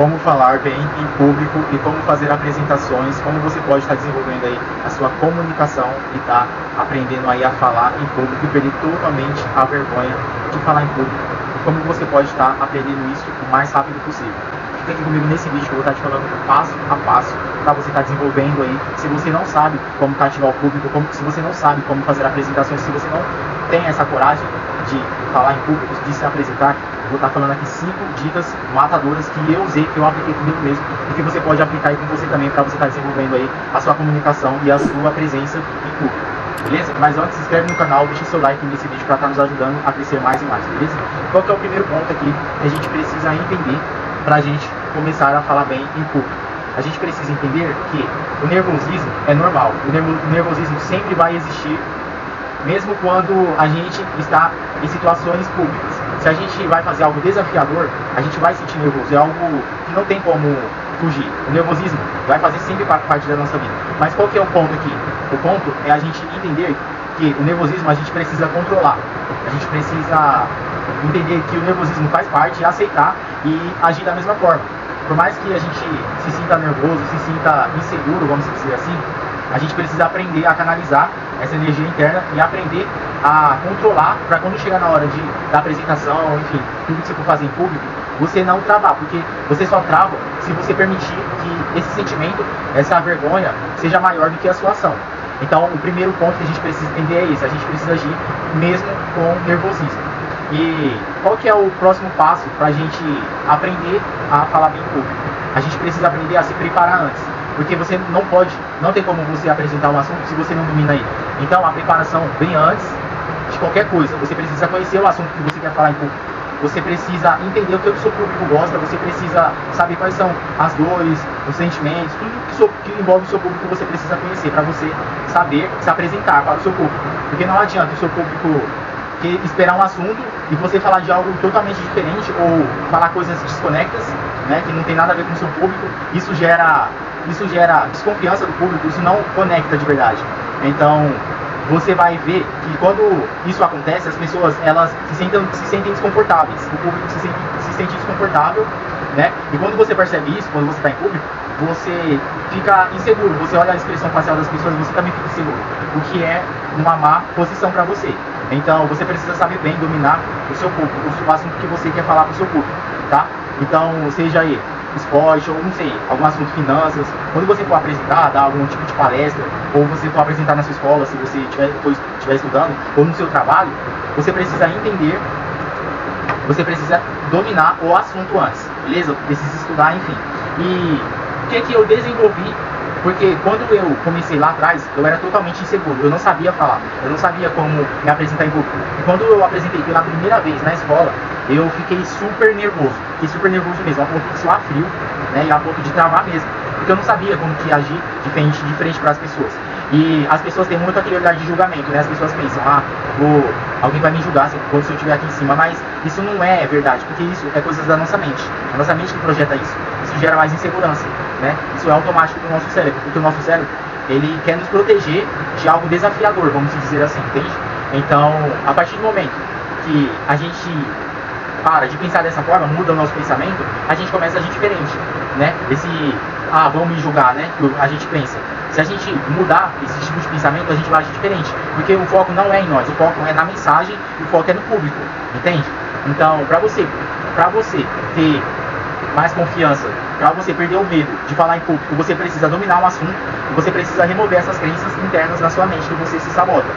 como falar bem em público e como fazer apresentações, como você pode estar desenvolvendo aí a sua comunicação e estar aprendendo aí a falar em público e perder totalmente a vergonha de falar em público. E como você pode estar aprendendo isso o mais rápido possível. Fica aqui comigo nesse vídeo que eu vou estar te falando passo a passo para você estar desenvolvendo aí. Se você não sabe como cativar o público, se você não sabe como fazer apresentações, se você não tem essa coragem de falar em público, de se apresentar, vou estar falando aqui 5 dicas matadoras que eu usei, que eu apliquei comigo mesmo e que você pode aplicar aí com você também para você estar desenvolvendo aí a sua comunicação e a sua presença em público, beleza? Mas antes, se inscreve no canal, deixa seu like nesse vídeo para estar nos ajudando a crescer mais e mais, beleza? Qual que é o primeiro ponto aqui que a gente precisa entender para a gente começar a falar bem em público? A gente precisa entender que o nervosismo é normal, o nervosismo sempre vai existir, mesmo quando a gente está em situações públicas. Se a gente vai fazer algo desafiador, a gente vai sentir nervoso. É algo que não tem como fugir. O nervosismo vai fazer sempre parte da nossa vida. Mas qual que é o ponto aqui? O ponto é a gente entender que o nervosismo a gente precisa controlar. A gente precisa entender que o nervosismo faz parte, aceitar e agir da mesma forma. Por mais que a gente se sinta nervoso, se sinta inseguro, vamos dizer assim, a gente precisa aprender a canalizar essa energia interna e aprender a controlar para quando chegar na hora da apresentação, enfim, tudo que você for fazer em público, você não travar, porque você só trava se você permitir que esse sentimento, essa vergonha, seja maior do que a sua ação. Então, o primeiro ponto que a gente precisa entender é esse, a gente precisa agir mesmo com nervosismo. E qual que é o próximo passo para a gente aprender a falar bem em público? A gente precisa aprender a se preparar antes. Porque você não tem como você apresentar um assunto se você não domina ele. Então a preparação vem antes de qualquer coisa. Você precisa conhecer o assunto que você quer falar em público. Você precisa entender o que o seu público gosta, você precisa saber quais são as dores, os sentimentos, tudo que envolve o seu público você precisa conhecer para você saber se apresentar para o seu público. Porque não adianta o seu público esperar um assunto e você falar de algo totalmente diferente ou falar coisas desconectas, né, que não tem nada a ver com o seu público. Isso gera desconfiança do público, isso não conecta de verdade. Então, você vai ver que quando isso acontece, as pessoas elas se sentem desconfortáveis, o público se sente desconfortável, né? E quando você percebe isso, quando você está em público, você fica inseguro, você olha a expressão facial das pessoas, você também fica inseguro, o que é uma má posição para você. Então, você precisa saber bem dominar o seu público, o assunto que você quer falar para o seu público, tá? Então, seja aí esporte ou não sei, algum assunto, finanças, quando você for apresentar, dar algum tipo de palestra, ou você for apresentar na sua escola, se você estiver estudando, ou no seu trabalho, você precisa entender, você precisa dominar o assunto antes, beleza? Precisa estudar, enfim. E o que eu desenvolvi? Porque quando eu comecei lá atrás, eu era totalmente inseguro, eu não sabia falar, eu não sabia como me apresentar em público. E quando eu apresentei pela primeira vez na escola, eu fiquei super nervoso mesmo, a ponto de suar frio, né, e a ponto de travar mesmo, porque eu não sabia como que agir de frente para as pessoas. E as pessoas têm muito aquele olhar de julgamento, né? As pessoas pensam, alguém vai me julgar se eu estiver aqui em cima, mas isso não é verdade, porque isso é coisas da nossa mente. A nossa mente que projeta isso. Isso gera mais insegurança, né? Isso é automático do nosso cérebro, porque o nosso cérebro, ele quer nos proteger de algo desafiador, vamos dizer assim, entende? Então, a partir do momento que a gente para de pensar dessa forma, muda o nosso pensamento, a gente começa a agir diferente, né? Vão me julgar, né? A gente pensa. Se a gente mudar esse tipo de pensamento, a gente vai agir diferente, porque o foco não é em nós, o foco é na mensagem, o foco é no público, entende? Então, para você ter mais confiança, para você perder o medo de falar em público, você precisa dominar o assunto, você precisa remover essas crenças internas na sua mente que você se sabota,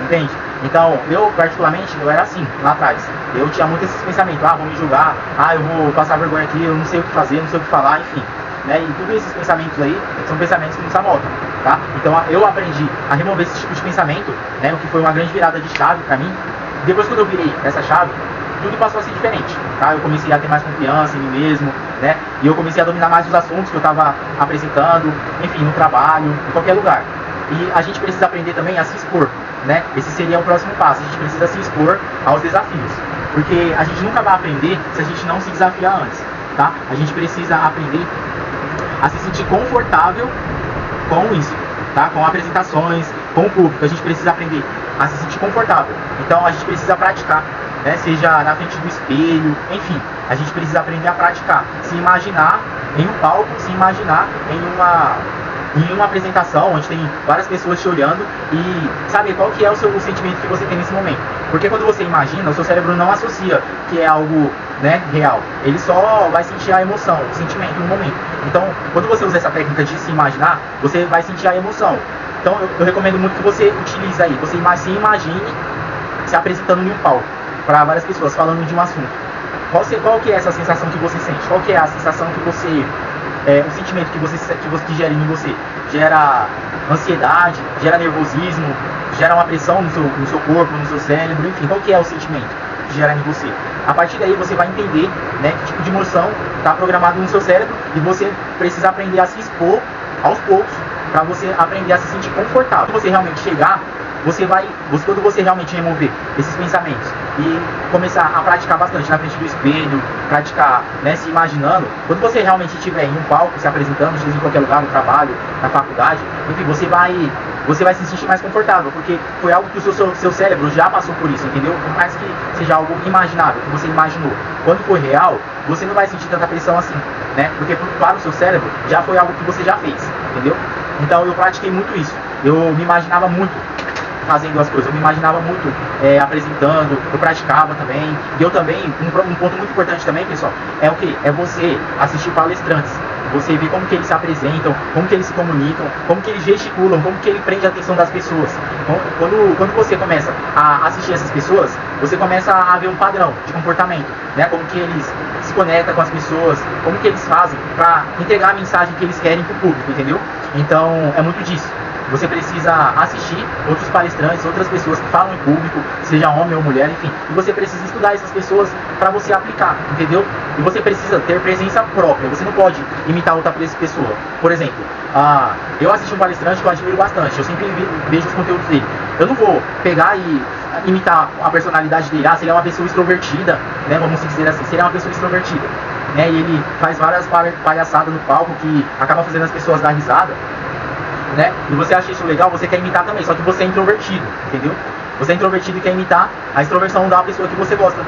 entende? Então, eu particularmente, eu era assim, lá atrás. Eu tinha muito esses pensamentos, vão me julgar, eu vou passar vergonha aqui, eu não sei o que fazer, não sei o que falar, enfim. Né? E todos esses pensamentos aí são pensamentos que nos sabotam, tá? Então, eu aprendi a remover esse tipo de pensamento, né? O que foi uma grande virada de chave pra mim. Depois que eu virei essa chave, tudo passou a ser diferente, tá? Eu comecei a ter mais confiança em mim mesmo, né? E eu comecei a dominar mais os assuntos que eu estava apresentando, enfim, no trabalho, em qualquer lugar. E a gente precisa aprender também a se expor, né? Esse seria o próximo passo, a gente precisa se expor aos desafios, porque a gente nunca vai aprender se a gente não se desafiar antes, tá? A gente precisa aprender a se sentir confortável com isso, tá? Com apresentações, com o público, a gente precisa aprender a se sentir confortável. Então a gente precisa praticar. né? Seja na frente do espelho, enfim, a gente precisa aprender a praticar, se imaginar em um palco, se imaginar em uma apresentação onde tem várias pessoas te olhando e saber qual que é o sentimento que você tem nesse momento. Porque quando você imagina, o seu cérebro não associa que é algo, né, real. Ele só vai sentir a emoção, o sentimento no momento. Então, quando você usa essa técnica de se imaginar, você vai sentir a emoção. Então, eu recomendo muito que você utilize aí, você se imagine se apresentando em um palco para várias pessoas, falando de um assunto. Qual que é essa sensação que você sente? Qual que é a sensação que você... o sentimento que gera em você? Gera ansiedade, gera nervosismo, gera uma pressão no seu corpo, no seu cérebro, enfim, qual que é o sentimento que gera em você? A partir daí você vai entender, né, que tipo de emoção está programado no seu cérebro e você precisa aprender a se expor aos poucos para você aprender a se sentir confortável. Quando você realmente chegar, quando você realmente remover esses pensamentos e começar a praticar bastante na frente do espelho, praticar, né, se imaginando, quando você realmente estiver em um palco, se apresentando, seja em qualquer lugar, no trabalho, na faculdade, enfim, você vai se sentir mais confortável, porque foi algo que o seu cérebro já passou por isso, entendeu? Por mais que seja algo imaginável, que você imaginou, quando for real, você não vai sentir tanta pressão assim, né? Porque para o seu cérebro já foi algo que você já fez, entendeu? Então eu pratiquei muito isso, eu me imaginava muito fazendo as coisas, eu me imaginava muito apresentando, eu praticava também. E eu também, um ponto muito importante também, pessoal, é o que? É você assistir palestrantes, você ver como que eles se apresentam, como que eles se comunicam, como que eles gesticulam, como que ele prende a atenção das pessoas. Então, quando você começa a assistir essas pessoas, você começa a ver um padrão de comportamento, né? Como que eles se conectam com as pessoas, como que eles fazem para entregar a mensagem que eles querem para o público, entendeu? Então, é muito disso. Você precisa assistir outros palestrantes, outras pessoas que falam em público, seja homem ou mulher, enfim. E você precisa estudar essas pessoas para você aplicar, entendeu? E você precisa ter presença própria. Você não pode imitar outra pessoa. Por exemplo, eu assisti um palestrante que eu admiro bastante. Eu sempre vejo os conteúdos dele. Eu não vou pegar e imitar a personalidade dele. Se ele é uma pessoa extrovertida, né? Vamos dizer assim, se ele é uma pessoa extrovertida, né? E ele faz várias palhaçadas no palco que acaba fazendo as pessoas dar risada, né? E você acha isso legal, você quer imitar também, só que você é introvertido, entendeu? Você é introvertido e quer imitar a extroversão da pessoa que você gosta.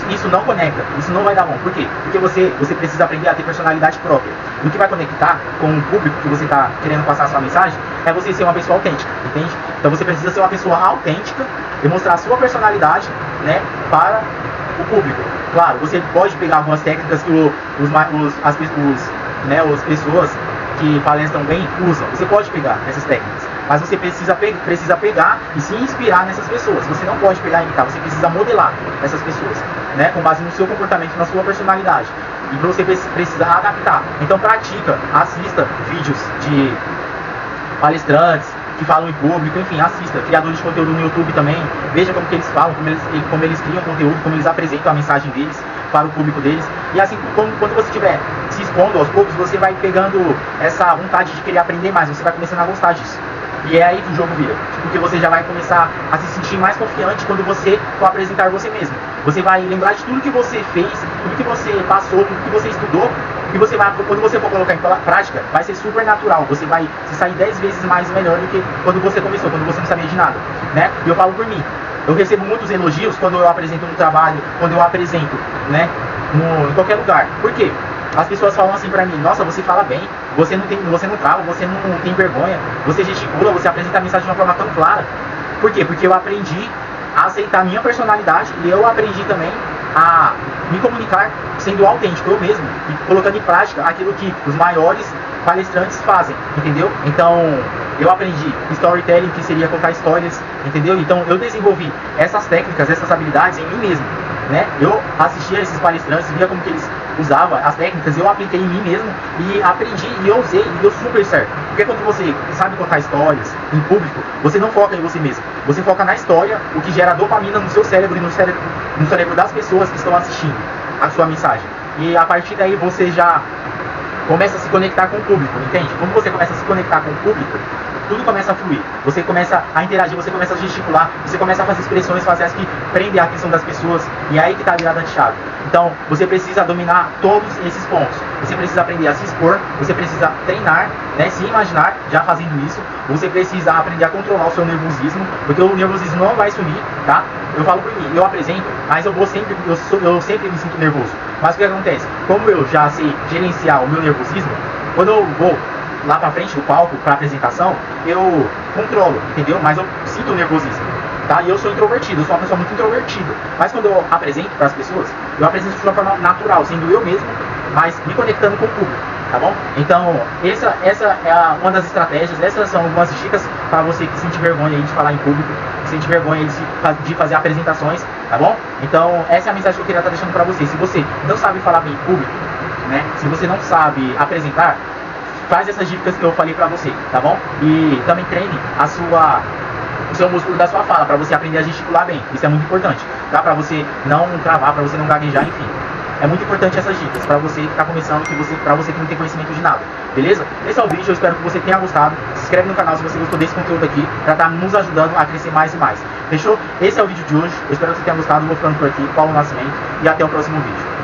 Isso não conecta, isso não vai dar bom. Por quê? Porque você precisa aprender a ter personalidade própria. E o que vai conectar com o público que você está querendo passar a sua mensagem é você ser uma pessoa autêntica, entende? Então você precisa ser uma pessoa autêntica e mostrar a sua personalidade, né, para o público. Claro, você pode pegar algumas técnicas que as pessoas que palestram bem usam. Você pode pegar essas técnicas, mas você precisa pegar e se inspirar nessas pessoas. Você não pode pegar e imitar, você precisa modelar essas pessoas, né, com base no seu comportamento, na sua personalidade. E você precisa adaptar. Então pratica, assista vídeos de palestrantes que falam em público, enfim, assista, criadores de conteúdo no YouTube também, veja como que eles falam, como eles criam conteúdo, como eles apresentam a mensagem deles para o público deles. E assim, quando você estiver se expondo aos poucos, você vai pegando essa vontade de querer aprender mais, você vai começando a gostar disso. E é aí que o jogo vira, porque você já vai começar a se sentir mais confiante quando você for apresentar você mesmo. Você vai lembrar de tudo que você fez, tudo que você passou, tudo que você estudou, e você vai, quando você for colocar em prática, vai ser super natural. Você vai se sair 10 vezes mais melhor do que quando você começou, quando você não sabia de nada, né? E eu falo por mim. Eu recebo muitos elogios quando eu apresento no trabalho, quando eu apresento, né, em qualquer lugar. Por quê? As pessoas falam assim pra mim: nossa, você fala bem, você não trava, você não tem vergonha, você gesticula, você apresenta a mensagem de uma forma tão clara. Por quê? Porque eu aprendi a aceitar a minha personalidade e eu aprendi também a me comunicar sendo autêntico, eu mesmo, e colocando em prática aquilo que os maiores palestrantes fazem, entendeu? Então, eu aprendi storytelling, que seria contar histórias, entendeu? Então, eu desenvolvi essas técnicas, essas habilidades em mim mesmo, né? Eu assistia esses palestrantes, via como que eles usavam as técnicas, eu apliquei em mim mesmo e aprendi e eu usei e deu super certo. Porque quando você sabe contar histórias em público, você não foca em você mesmo, você foca na história, o que gera dopamina no seu cérebro e no cérebro das pessoas que estão assistindo a sua mensagem. E a partir daí você já começa a se conectar com o público, entende? Quando você começa a se conectar com o público, tudo começa a fluir. Você começa a interagir, você começa a gesticular, você começa a fazer expressões faciais que prendem a atenção das pessoas, e é aí que está a virada de chave. Então, você precisa dominar todos esses pontos. Você precisa aprender a se expor, você precisa treinar, né, se imaginar já fazendo isso. Você precisa aprender a controlar o seu nervosismo, porque o nervosismo não vai sumir, tá? Eu falo por mim, eu apresento, mas eu sempre me sinto nervoso. Mas o que acontece? Como eu já sei gerenciar o meu nervosismo, quando eu vou lá pra frente do palco, pra apresentação, eu controlo, entendeu? Mas eu sinto o nervosismo, tá? E eu sou introvertido, eu sou uma pessoa muito introvertida. Mas quando eu apresento para as pessoas, eu apresento de uma forma natural, sendo eu mesmo, mas me conectando com o público, tá bom? Então, essa é uma das estratégias, essas são algumas dicas para você que sente vergonha aí de falar em público, que sente vergonha aí de fazer apresentações, tá bom? Então, essa é a mensagem que eu queria estar deixando para você. Se você não sabe falar bem em público, né? Se você não sabe apresentar, faz essas dicas que eu falei pra você, tá bom? E também treine o seu músculo da sua fala, pra você aprender a gesticular bem. Isso é muito importante, tá? Pra você não travar, pra você não gaguejar, enfim. É muito importante essas dicas pra você que tá começando, pra você que não tem conhecimento de nada, beleza? Esse é o vídeo, eu espero que você tenha gostado. Se inscreve no canal se você gostou desse conteúdo aqui, pra estar nos ajudando a crescer mais e mais. Fechou? Esse é o vídeo de hoje, eu espero que você tenha gostado. Vou ficando por aqui, Paulo Nascimento, e até o próximo vídeo.